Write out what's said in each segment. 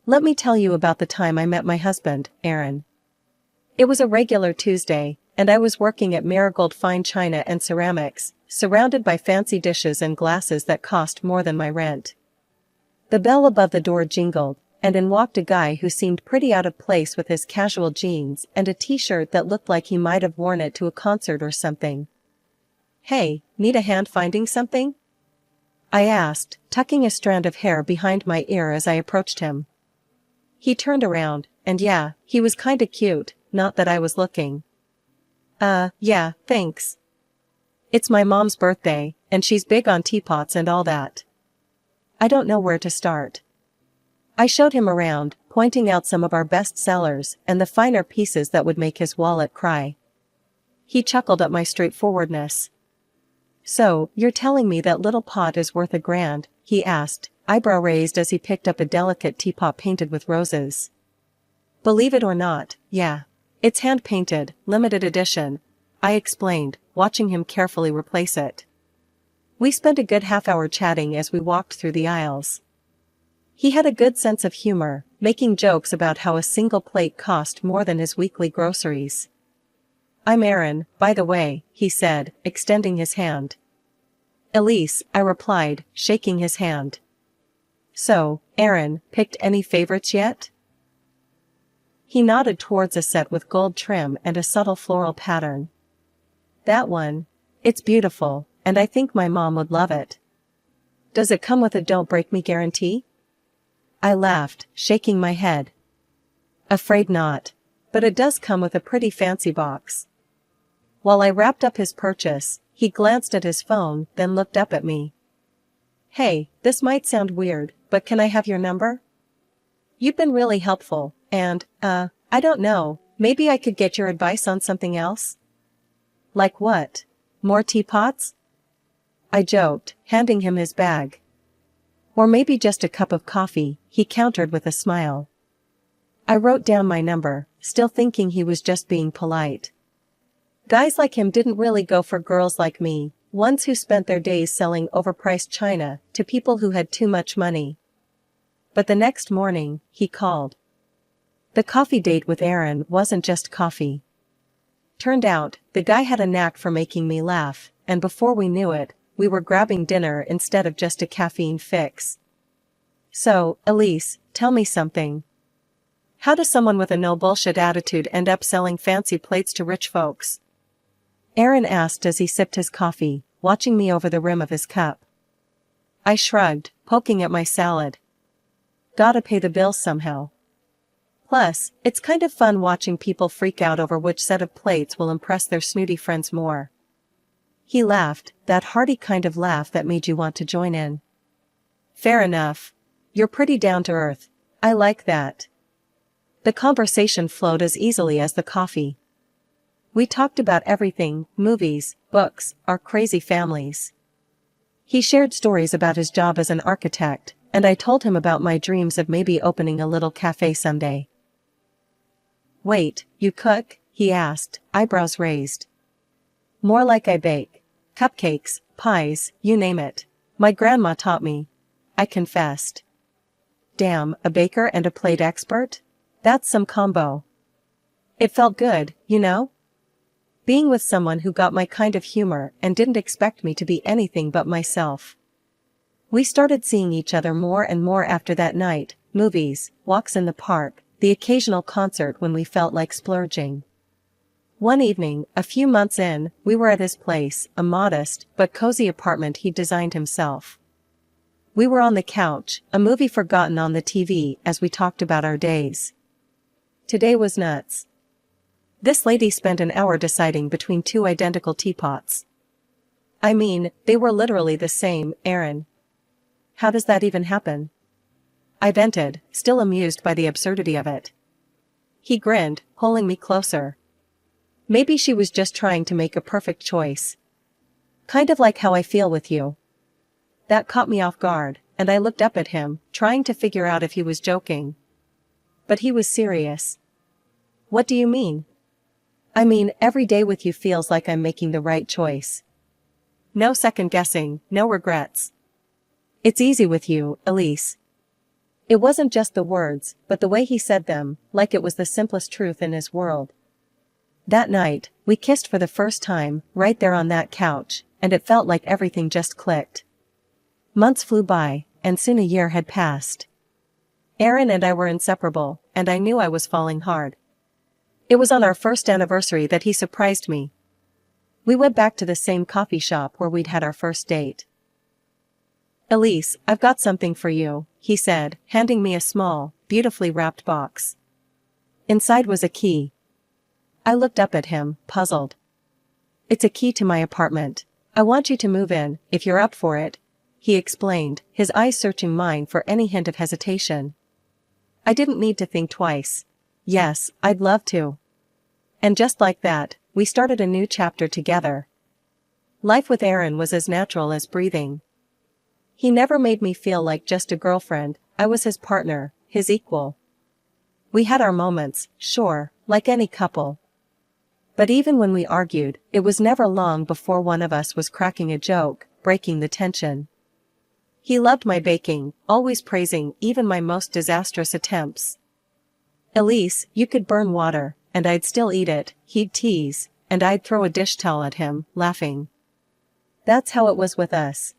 Let me tell you about the time I met my husband, Aaron. It was a regular Tuesday, and I was working at Marigold Fine China and Ceramics, surrounded by fancy dishes and glasses that cost more than my rent. The bell above the door jingled, and in walked a guy who seemed pretty out of place with his casual jeans and a t-shirt that looked like he might have worn it to a concert or something. "Hey, need a hand finding something?" I asked, tucking a strand of hair behind my ear as I approached him. He turned around, and yeah, he was kinda cute, not that I was looking. Yeah, thanks. It's my mom's birthday, and she's big on teapots and all that. I don't know where to start. I showed him around, pointing out some of our best sellers and the finer pieces that would make his wallet cry. He chuckled at my straightforwardness. "So, you're telling me that little pot is worth $1,000, he asked, eyebrow raised as he picked up a delicate teapot painted with roses. "Believe it or not, yeah. It's hand-painted, limited edition," I explained, watching him carefully replace it. We spent a good half-hour chatting as we walked through the aisles. He had a good sense of humor, making jokes about how a single plate cost more than his weekly groceries. "I'm Aaron, by the way," he said, extending his hand. "Elise," I replied, shaking his hand. "So, Aaron, picked any favorites yet?" He nodded towards a set with gold trim and a subtle floral pattern. "That one? It's beautiful, and I think my mom would love it." "Does it come with a don't break me guarantee?" I laughed, shaking my head. "Afraid not. But it does come with a pretty fancy box." While I wrapped up his purchase, he glanced at his phone, then looked up at me. "Hey, this might sound weird, but can I have your number? You've been really helpful, and, I don't know, maybe I could get your advice on something else?" "Like what? More teapots?" I joked, handing him his bag. "Or maybe just a cup of coffee," he countered with a smile. I wrote down my number, still thinking he was just being polite. Guys like him didn't really go for girls like me, ones who spent their days selling overpriced china to people who had too much money. But the next morning, he called. The coffee date with Aaron wasn't just coffee. Turned out, the guy had a knack for making me laugh, and before we knew it, we were grabbing dinner instead of just a caffeine fix. "So, Elise, tell me something. How does someone with a no-bullshit attitude end up selling fancy plates to rich folks?" Aaron asked as he sipped his coffee, watching me over the rim of his cup. I shrugged, poking at my salad. "Gotta pay the bills somehow. Plus, it's kind of fun watching people freak out over which set of plates will impress their snooty friends more." He laughed, that hearty kind of laugh that made you want to join in. "Fair enough. You're pretty down to earth. I like that." The conversation flowed as easily as the coffee. We talked about everything, movies, books, our crazy families. He shared stories about his job as an architect, and I told him about my dreams of maybe opening a little cafe someday. "Wait, you cook?" he asked, eyebrows raised. "More like I bake. Cupcakes, pies, you name it. My grandma taught me," I confessed. "Damn, a baker and a plate expert? That's some combo." It felt good, you know? Being with someone who got my kind of humor and didn't expect me to be anything but myself. We started seeing each other more and more after that night, movies, walks in the park, the occasional concert when we felt like splurging. One evening, a few months in, we were at his place, a modest but cozy apartment he'd designed himself. We were on the couch, a movie forgotten on the TV as we talked about our days. Today was nuts. This lady spent an hour deciding between two identical teapots. I mean, they were literally the same, Aaron. How does that even happen? I vented, still amused by the absurdity of it. He grinned, pulling me closer. Maybe she was just trying to make a perfect choice. Kind of like how I feel with you. That caught me off guard, and I looked up at him, trying to figure out if he was joking. But he was serious. "What do you mean?" "I mean, every day with you feels like I'm making the right choice. No second guessing, no regrets. It's easy with you, Elise." It wasn't just the words, but the way he said them, like it was the simplest truth in his world. That night, we kissed for the first time, right there on that couch, and it felt like everything just clicked. Months flew by, and soon a year had passed. Aaron and I were inseparable, and I knew I was falling hard. It was on our first anniversary that he surprised me. We went back to the same coffee shop where we'd had our first date. "Elise, I've got something for you," he said, handing me a small, beautifully wrapped box. Inside was a key. I looked up at him, puzzled. "It's a key to my apartment. I want you to move in, if you're up for it," he explained, his eyes searching mine for any hint of hesitation. I didn't need to think twice. Yes, I'd love to. And just like that, we started a new chapter together. Life with Aaron was as natural as breathing. He never made me feel like just a girlfriend, I was his partner, his equal. We had our moments, sure, like any couple. But even when we argued, it was never long before one of us was cracking a joke, breaking the tension. He loved my baking, always praising even my most disastrous attempts. "Elise, you could burn water, and I'd still eat it," he'd tease, and I'd throw a dish towel at him, laughing. That's how it was with us.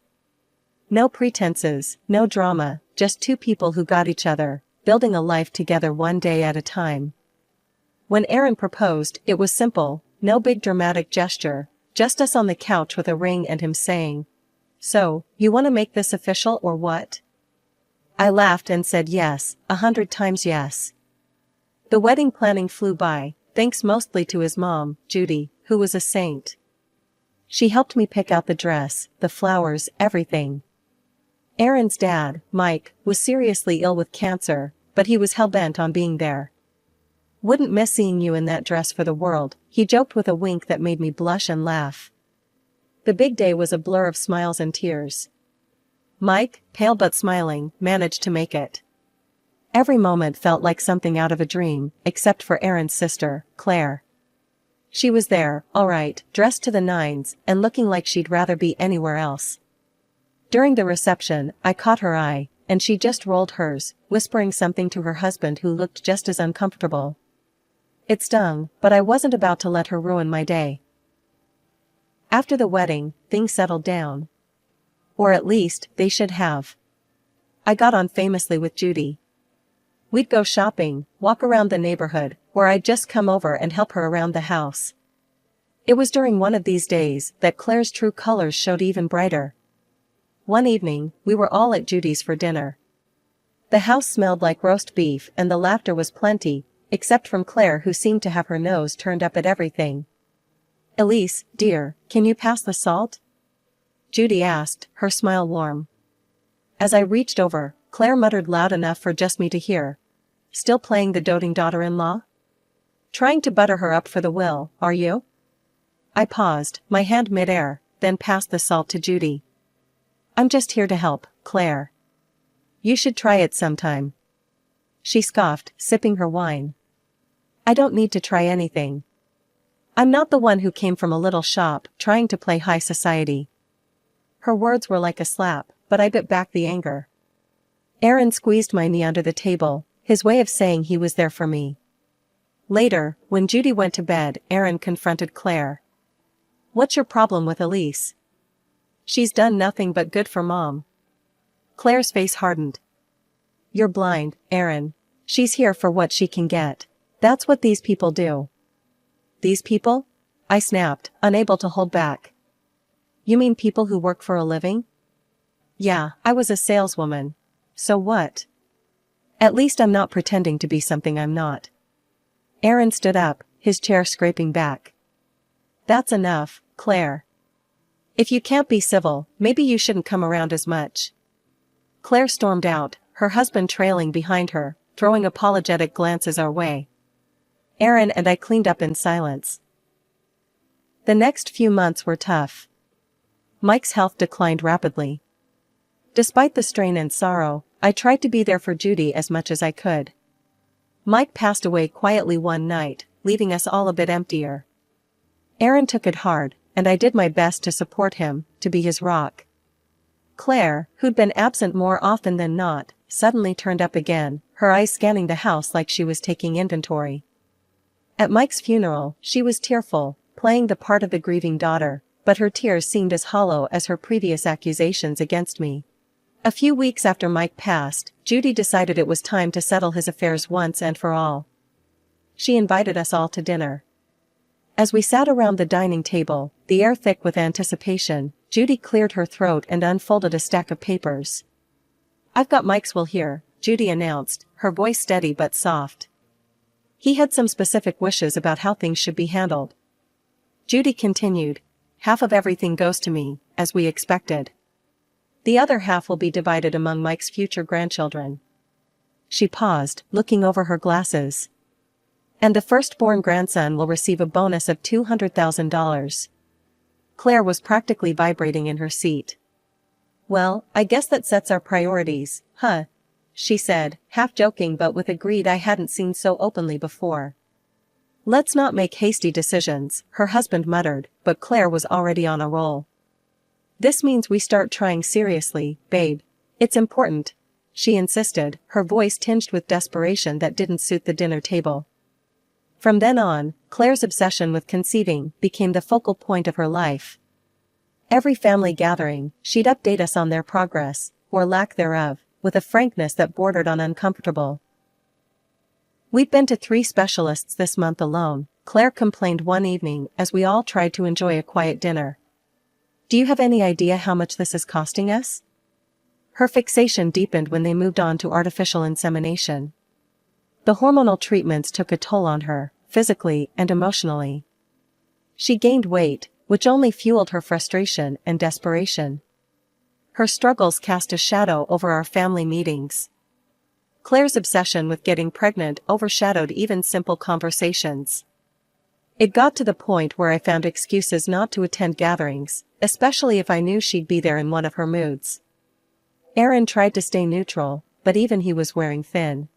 No pretenses, no drama, just two people who got each other, building a life together one day at a time. When Aaron proposed, it was simple, no big dramatic gesture, just us on the couch with a ring and him saying, "So, you want to make this official or what?" I laughed and said yes, 100 times yes. The wedding planning flew by, thanks mostly to his mom, Judy, who was a saint. She helped me pick out the dress, the flowers, everything. Aaron's dad, Mike, was seriously ill with cancer, but he was hell-bent on being there. "Wouldn't miss seeing you in that dress for the world," he joked with a wink that made me blush and laugh. The big day was a blur of smiles and tears. Mike, pale but smiling, managed to make it. Every moment felt like something out of a dream, except for Aaron's sister, Claire. She was there, all right, dressed to the nines, and looking like she'd rather be anywhere else. During the reception, I caught her eye, and she just rolled hers, whispering something to her husband who looked just as uncomfortable. It stung, but I wasn't about to let her ruin my day. After the wedding, things settled down. Or at least, they should have. I got on famously with Judy. We'd go shopping, walk around the neighborhood, or I'd just come over and help her around the house. It was during one of these days that Claire's true colors showed even brighter. One evening, we were all at Judy's for dinner. The house smelled like roast beef and the laughter was plenty, except from Claire who seemed to have her nose turned up at everything. "Elise, dear, can you pass the salt?" Judy asked, her smile warm. As I reached over, Claire muttered loud enough for just me to hear. "Still playing the doting daughter-in-law? Trying to butter her up for the will, are you?" I paused, my hand mid-air, then passed the salt to Judy. "I'm just here to help, Claire. You should try it sometime." She scoffed, sipping her wine. "I don't need to try anything. I'm not the one who came from a little shop, trying to play high society." Her words were like a slap, but I bit back the anger. Aaron squeezed my knee under the table, his way of saying he was there for me. Later, when Judy went to bed, Aaron confronted Claire. "What's your problem with Elise? She's done nothing but good for Mom." Claire's face hardened. "You're blind, Aaron. She's here for what she can get. That's what these people do." "These people?" I snapped, unable to hold back. "You mean people who work for a living?" "Yeah, I was a saleswoman. So what? At least I'm not pretending to be something I'm not." Aaron stood up, his chair scraping back. "That's enough, Claire. If you can't be civil, maybe you shouldn't come around as much." Claire stormed out, her husband trailing behind her, throwing apologetic glances our way. Aaron and I cleaned up in silence. The next few months were tough. Mike's health declined rapidly. Despite the strain and sorrow, I tried to be there for Judy as much as I could. Mike passed away quietly one night, leaving us all a bit emptier. Aaron took it hard, and I did my best to support him, to be his rock. Claire, who'd been absent more often than not, suddenly turned up again, her eyes scanning the house like she was taking inventory. At Mike's funeral, she was tearful, playing the part of the grieving daughter, but her tears seemed as hollow as her previous accusations against me. A few weeks after Mike passed, Judy decided it was time to settle his affairs once and for all. She invited us all to dinner. As we sat around the dining table, the air thick with anticipation, Judy cleared her throat and unfolded a stack of papers. "I've got Mike's will here," Judy announced, her voice steady but soft. "He had some specific wishes about how things should be handled." Judy continued, "Half of everything goes to me, as we expected. The other half will be divided among Mike's future grandchildren." She paused, looking over her glasses. "And the firstborn grandson will receive a bonus of $200,000. Claire was practically vibrating in her seat. "Well, I guess that sets our priorities, huh?" she said, half joking but with a greed I hadn't seen so openly before. "Let's not make hasty decisions," her husband muttered, but Claire was already on a roll. "This means we start trying seriously, babe. It's important," she insisted, her voice tinged with desperation that didn't suit the dinner table. From then on, Claire's obsession with conceiving became the focal point of her life. Every family gathering, she'd update us on their progress, or lack thereof, with a frankness that bordered on uncomfortable. "We've been to 3 specialists this month alone," Claire complained one evening as we all tried to enjoy a quiet dinner. "Do you have any idea how much this is costing us?" Her fixation deepened when they moved on to artificial insemination. The hormonal treatments took a toll on her, physically and emotionally. She gained weight, which only fueled her frustration and desperation. Her struggles cast a shadow over our family meetings. Claire's obsession with getting pregnant overshadowed even simple conversations. It got to the point where I found excuses not to attend gatherings, especially if I knew she'd be there in one of her moods. Aaron tried to stay neutral, but even he was wearing thin.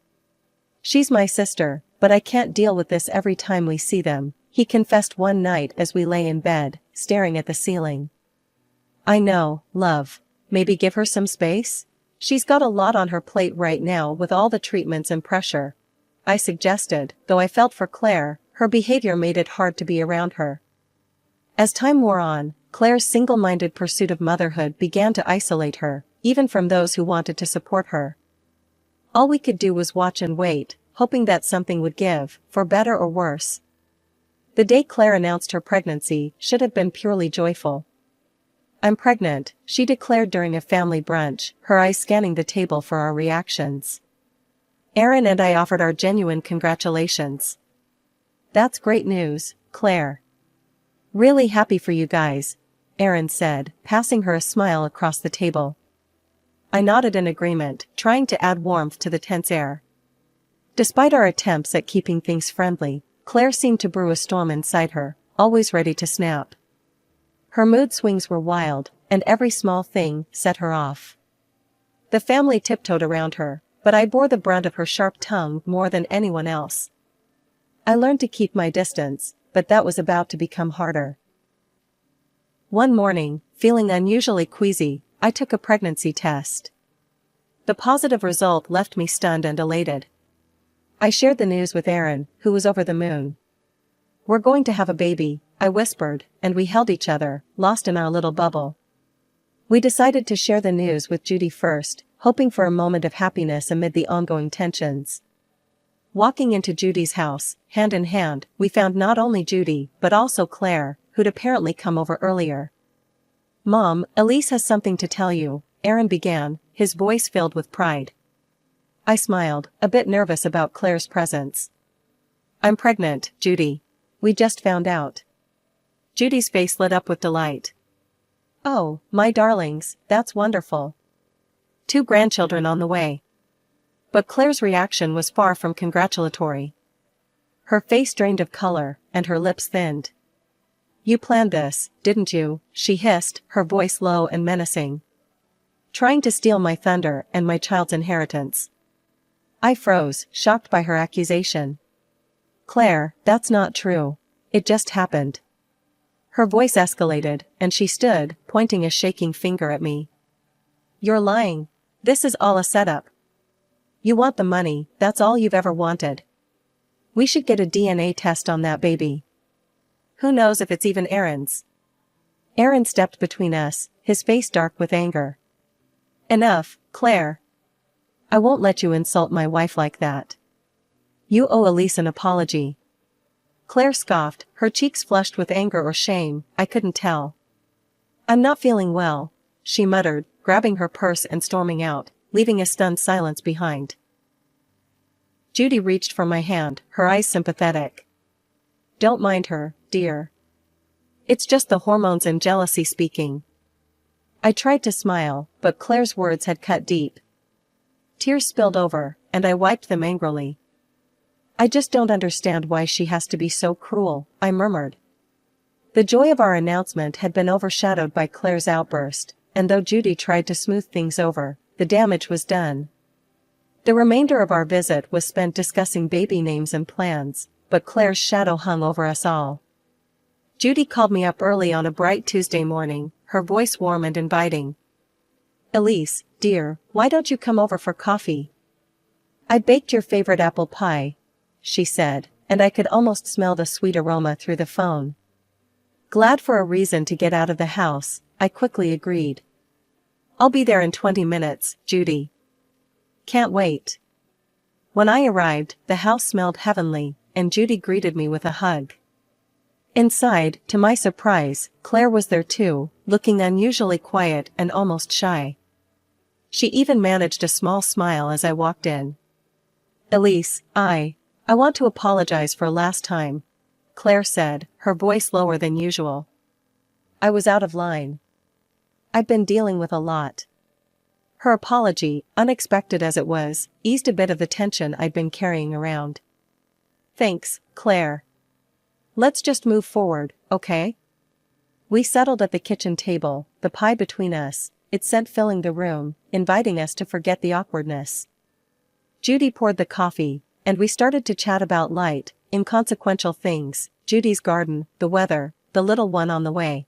"She's my sister, but I can't deal with this every time we see them," he confessed one night as we lay in bed, staring at the ceiling. "I know, love. Maybe give her some space? She's got a lot on her plate right now with all the treatments and pressure," I suggested, though I felt for Claire, her behavior made it hard to be around her. As time wore on, Claire's single-minded pursuit of motherhood began to isolate her, even from those who wanted to support her. All we could do was watch and wait, hoping that something would give, for better or worse. The day Claire announced her pregnancy should have been purely joyful. "I'm pregnant," she declared during a family brunch, her eyes scanning the table for our reactions. Aaron and I offered our genuine congratulations. "That's great news, Claire. Really happy for you guys," Aaron said, passing her a smile across the table. I nodded in agreement, trying to add warmth to the tense air. Despite our attempts at keeping things friendly, Claire seemed to brew a storm inside her, always ready to snap. Her mood swings were wild, and every small thing set her off. The family tiptoed around her, but I bore the brunt of her sharp tongue more than anyone else. I learned to keep my distance, but that was about to become harder. One morning, feeling unusually queasy, I took a pregnancy test. The positive result left me stunned and elated. I shared the news with Aaron, who was over the moon. "We're going to have a baby," I whispered, and we held each other, lost in our little bubble. We decided to share the news with Judy first, hoping for a moment of happiness amid the ongoing tensions. Walking into Judy's house, hand in hand, we found not only Judy, but also Claire, who'd apparently come over earlier. "Mom, Elise has something to tell you," Aaron began, his voice filled with pride. I smiled, a bit nervous about Claire's presence. "I'm pregnant, Judy. We just found out." Judy's face lit up with delight. "Oh, my darlings, that's wonderful. 2 grandchildren on the way." But Claire's reaction was far from congratulatory. Her face drained of color, and her lips thinned. "You planned this, didn't you?" she hissed, her voice low and menacing. "Trying to steal my thunder and my child's inheritance." I froze, shocked by her accusation. "Claire, that's not true. It just happened." Her voice escalated, and she stood, pointing a shaking finger at me. "You're lying. This is all a setup." You want the money, that's all you've ever wanted. We should get a DNA test on that baby. Who knows if it's even Aaron's? Aaron stepped between us, his face dark with anger. Enough, Claire. I won't let you insult my wife like that. You owe Elise an apology. Claire scoffed, her cheeks flushed with anger or shame, I couldn't tell. I'm not feeling well, she muttered, grabbing her purse and storming out, leaving a stunned silence behind. Judy reached for my hand, her eyes sympathetic. Don't mind her, dear. It's just the hormones and jealousy speaking. I tried to smile, but Claire's words had cut deep. Tears spilled over, and I wiped them angrily. I just don't understand why she has to be so cruel, I murmured. The joy of our announcement had been overshadowed by Claire's outburst, and though Judy tried to smooth things over, the damage was done. The remainder of our visit was spent discussing baby names and plans, but Claire's shadow hung over us all. Judy called me up early on a bright Tuesday morning, her voice warm and inviting. Elise, dear, why don't you come over for coffee? I baked your favorite apple pie, she said, and I could almost smell the sweet aroma through the phone. Glad for a reason to get out of the house, I quickly agreed. I'll be there in 20 minutes, Judy. Can't wait. When I arrived, the house smelled heavenly, and Judy greeted me with a hug. Inside, to my surprise, Claire was there too, looking unusually quiet and almost shy. She even managed a small smile as I walked in. Elise, I want to apologize for last time, Claire said, her voice lower than usual. I was out of line. I've been dealing with a lot. Her apology, unexpected as it was, eased a bit of the tension I'd been carrying around. Thanks, Claire. Let's just move forward, okay? We settled at the kitchen table, the pie between us, its scent filling the room, inviting us to forget the awkwardness. Judy poured the coffee, and we started to chat about light, inconsequential things, Judy's garden, the weather, the little one on the way.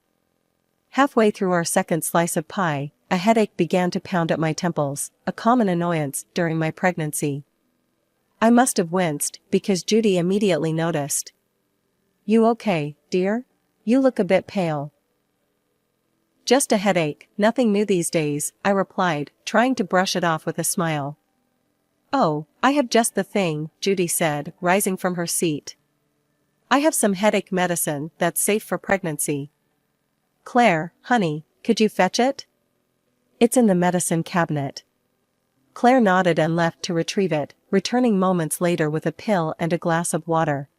Halfway through our second slice of pie, a headache began to pound at my temples, a common annoyance during my pregnancy. I must have winced, because Judy immediately noticed. You okay, dear? You look a bit pale. Just a headache, nothing new these days, I replied, trying to brush it off with a smile. Oh, I have just the thing, Judy said, rising from her seat. I have some headache medicine that's safe for pregnancy. Claire, honey, could you fetch it? It's in the medicine cabinet. Claire nodded and left to retrieve it, returning moments later with a pill and a glass of water.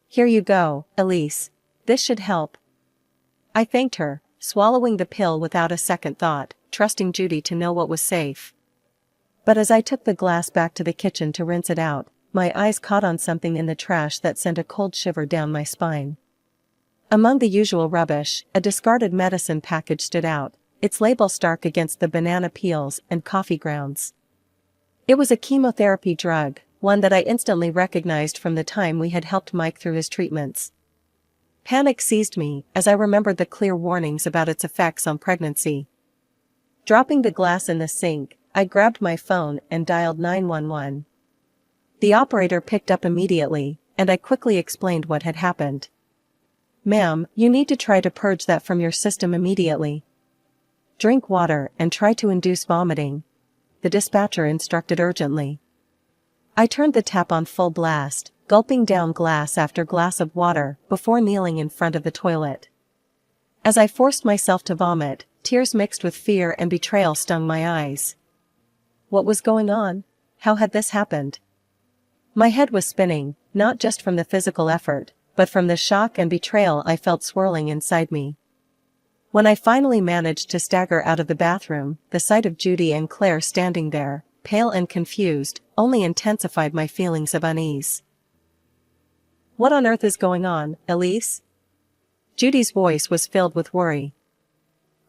Here you go, Elise. This should help. I thanked her, swallowing the pill without a second thought, trusting Judy to know what was safe. But as I took the glass back to the kitchen to rinse it out, my eyes caught on something in the trash that sent a cold shiver down my spine. Among the usual rubbish, a discarded medicine package stood out, its label stark against the banana peels and coffee grounds. It was a chemotherapy drug, one that I instantly recognized from the time we had helped Mike through his treatments. Panic seized me as I remembered the clear warnings about its effects on pregnancy. Dropping the glass in the sink, I grabbed my phone and dialed 911. The operator picked up immediately, and I quickly explained what had happened. Ma'am, you need to try to purge that from your system immediately. Drink water and try to induce vomiting, the dispatcher instructed urgently. I turned the tap on full blast, gulping down glass after glass of water before kneeling in front of the toilet. As I forced myself to vomit, tears mixed with fear and betrayal stung my eyes. What was going on? How had this happened? My head was spinning, not just from the physical effort, but from the shock and betrayal I felt swirling inside me. When I finally managed to stagger out of the bathroom, the sight of Judy and Claire standing there, pale and confused, only intensified my feelings of unease. What on earth is going on, Elise? Judy's voice was filled with worry.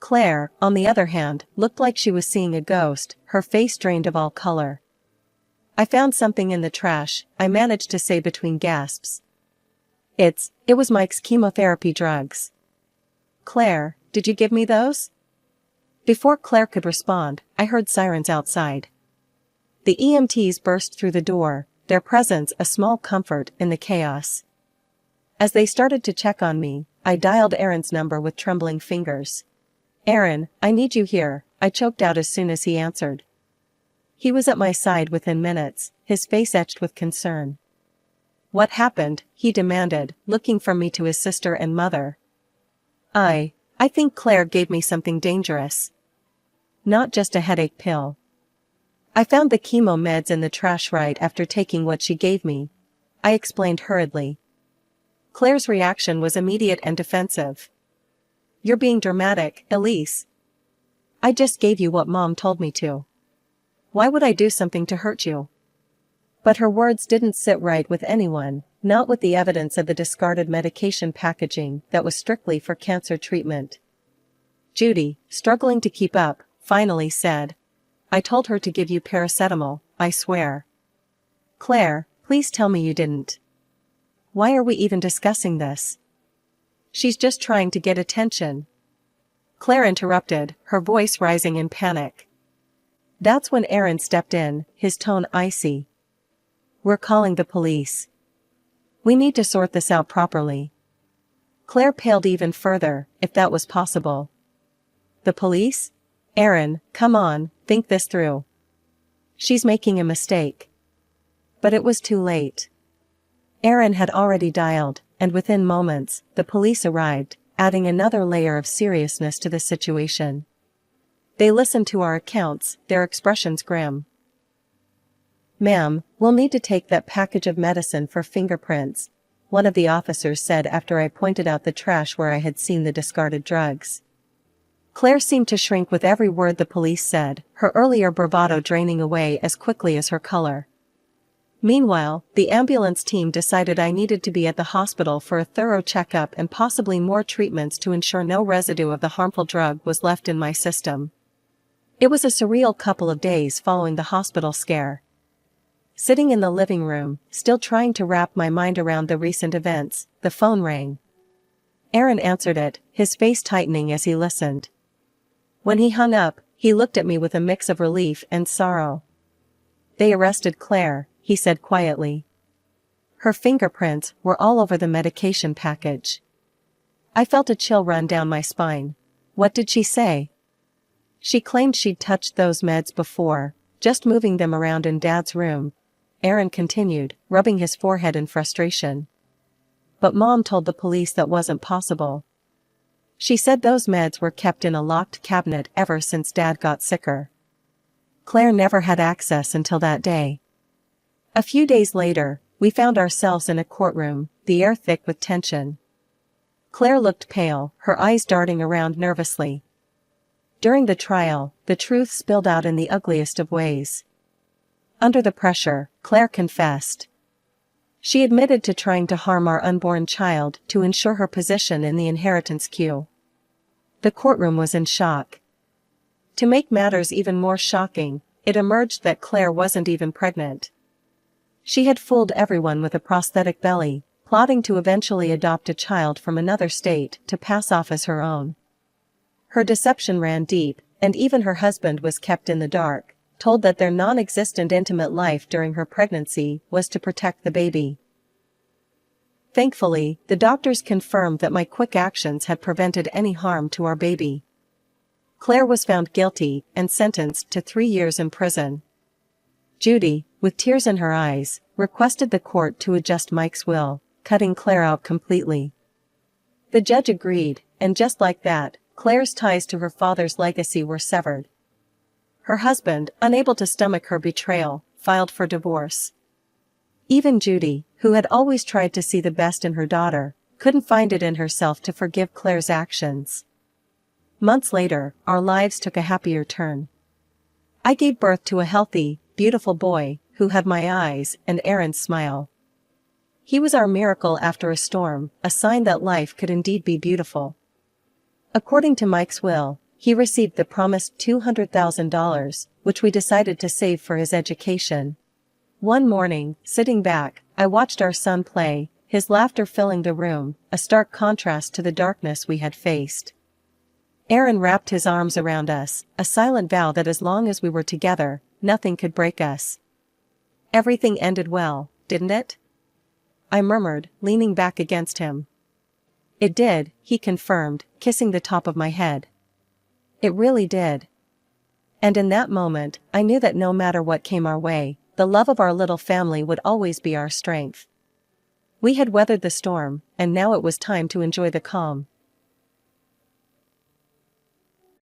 Claire, on the other hand, looked like she was seeing a ghost, her face drained of all color. I found something in the trash, I managed to say between gasps. It was Mike's chemotherapy drugs. Claire, did you give me those? Before Claire could respond, I heard sirens outside. The EMTs burst through the door, their presence a small comfort in the chaos. As they started to check on me, I dialed Aaron's number with trembling fingers. "Aaron, I need you here," I choked out as soon as he answered. He was at my side within minutes, his face etched with concern. "What happened?" he demanded, looking from me to his sister and mother. I think Claire gave me something dangerous. Not just a headache pill. I found the chemo meds in the trash right after taking what she gave me, I explained hurriedly. Claire's reaction was immediate and defensive. "You're being dramatic, Elise. I just gave you what Mom told me to. Why would I do something to hurt you?" But her words didn't sit right with anyone, not with the evidence of the discarded medication packaging that was strictly for cancer treatment. Judy, struggling to keep up, finally said, "I told her to give you paracetamol, I swear." "Claire, please tell me you didn't. Why are we even discussing this? She's just trying to get attention." Claire interrupted, her voice rising in panic. That's when Aaron stepped in, his tone icy. "We're calling the police. We need to sort this out properly." Claire paled even further, if that was possible. "The police? Aaron, come on, think this through. She's making a mistake." But it was too late. Aaron had already dialed, and within moments, the police arrived, adding another layer of seriousness to the situation. They listened to our accounts, their expressions grim. "Ma'am, we'll need to take that package of medicine for fingerprints," one of the officers said after I pointed out the trash where I had seen the discarded drugs. Claire seemed to shrink with every word the police said, her earlier bravado draining away as quickly as her color. Meanwhile, the ambulance team decided I needed to be at the hospital for a thorough checkup and possibly more treatments to ensure no residue of the harmful drug was left in my system. It was a surreal couple of days following the hospital scare. Sitting in the living room, still trying to wrap my mind around the recent events, the phone rang. Aaron answered it, his face tightening as he listened. When he hung up, he looked at me with a mix of relief and sorrow. "They arrested Claire," he said quietly. "Her fingerprints were all over the medication package." I felt a chill run down my spine. "What did she say?" "She claimed she'd touched those meds before, just moving them around in Dad's room," Aaron continued, rubbing his forehead in frustration. "But Mom told the police that wasn't possible. She said those meds were kept in a locked cabinet ever since Dad got sicker. Claire never had access until that day." A few days later, we found ourselves in a courtroom, the air thick with tension. Claire looked pale, her eyes darting around nervously. During the trial, the truth spilled out in the ugliest of ways. Under the pressure, Claire confessed. She admitted to trying to harm our unborn child to ensure her position in the inheritance queue. The courtroom was in shock. To make matters even more shocking, it emerged that Claire wasn't even pregnant. She had fooled everyone with a prosthetic belly, plotting to eventually adopt a child from another state to pass off as her own. Her deception ran deep, and even her husband was kept in the dark, told that their non-existent intimate life during her pregnancy was to protect the baby. Thankfully, the doctors confirmed that my quick actions had prevented any harm to our baby. Claire was found guilty and sentenced to 3 years in prison. Judy, with tears in her eyes, requested the court to adjust Mike's will, cutting Claire out completely. The judge agreed, and just like that, Claire's ties to her father's legacy were severed. Her husband, unable to stomach her betrayal, filed for divorce. Even Judy, who had always tried to see the best in her daughter, couldn't find it in herself to forgive Claire's actions. Months later, our lives took a happier turn. I gave birth to a healthy, beautiful boy, who had my eyes and Aaron's smile. He was our miracle after a storm, a sign that life could indeed be beautiful. According to Mike's will, he received the promised $200,000, which we decided to save for his education. One morning, sitting back, I watched our son play, his laughter filling the room, a stark contrast to the darkness we had faced. Aaron wrapped his arms around us, a silent vow that as long as we were together, nothing could break us. Everything ended well, didn't it? I murmured, leaning back against him. It did, he confirmed, kissing the top of my head. It really did. And in that moment, I knew that no matter what came our way, the love of our little family would always be our strength. We had weathered the storm, and now it was time to enjoy the calm.